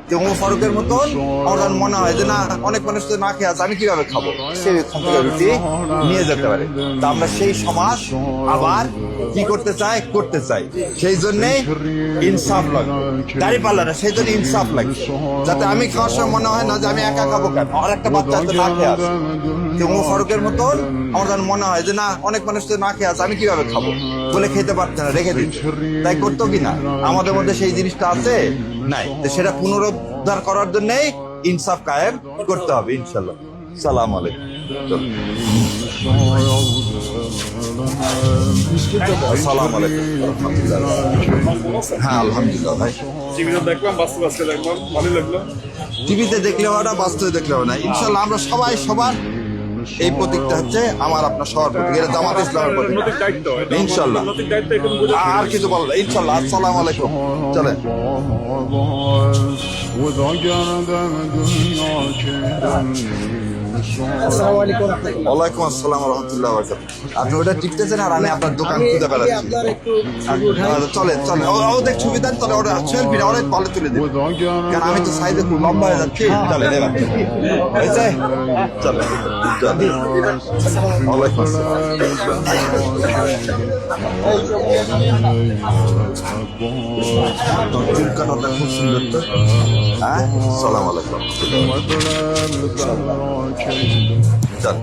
যে ওমর ফারুকের মতন আমার যখন মনে হয় যে না অনেক মানুষ তো না খেয়ে আছে, আমি কিভাবে খাবো, সে ওখান থেকে রুটি নিয়ে যেতে পারে। তা আমরা সেই সমাজ আবার কি করতে চাই, সেই জন্যেই ইনসাফ লাগবে, দাড়ি পাল্লা না, সেই জন্য ইনসাফ লাগবে, যাতে আমি খাওয়ার সময় মনে হয় না যে আমি একা খাবো কেন, আর একটা বাচ্চা তো না খেয়ে আছে। যে ওমর ফারুকের মতন আমার যখন মনে হয় যে না অনেক মানুষ তো না খেয়ে আছে, আমি কিভাবে খাবো বলে খেতে পারছে না, রেখে দিচ্ছে, তাই করতো কিনা আমাদের মধ্যে সেই জিনিসটা আছে নাই, তো সেটা পুনরুদ্ধার করার জন্যই ইনসাফ কায়েম করতে হবে ইনশাল্লাহ। সালাম আলাইকুম। সালাম আলাইকুম। হ্যাঁ আলহামদুলিল্লাহ ভাই। টিভিতে দেখলাম, বাস্তব আজকে দেখলাম, ভালো লাগলো। টিভিতে দেখলেও না, বাস্তবে দেখলেও না, ইনশাল্লাহ আমরা সবাই সবার এই প্রতীকটা হচ্ছে আমার আপনার সবার প্রতীক, এটা জামাত ইসলামের প্রতীক নৈতিক দায়িত্ব, ইনশাল্লাহ। নৈতিক দায়িত্ব এখানে বোঝা আর কিছু বলবো না, ইনশাল্লাহ। আসসালামু আলাইকুম। চলেন। ওয়ালাইকুম আসসালাম রহমতুল্লাহ। আপনি ওটা টিপতেছেন আর আমি আপনার দোকান খুঁজে বেড়াচ্ছি। চলেন চলেন, ওদের সুবিধা চলে, ওরা সেলফি ওরা কলে তুলে দিন, কারণ আমি তো সাইডে খুব লম্বা হয়ে যাচ্ছি। চলেন এবার হয়েছে, চলেন। ওয়ালাইকুম আসসালাম। চুল কাটাটা খুব সুন্দর তো। হ্যাঁ সালাম আলাইকুম। চল।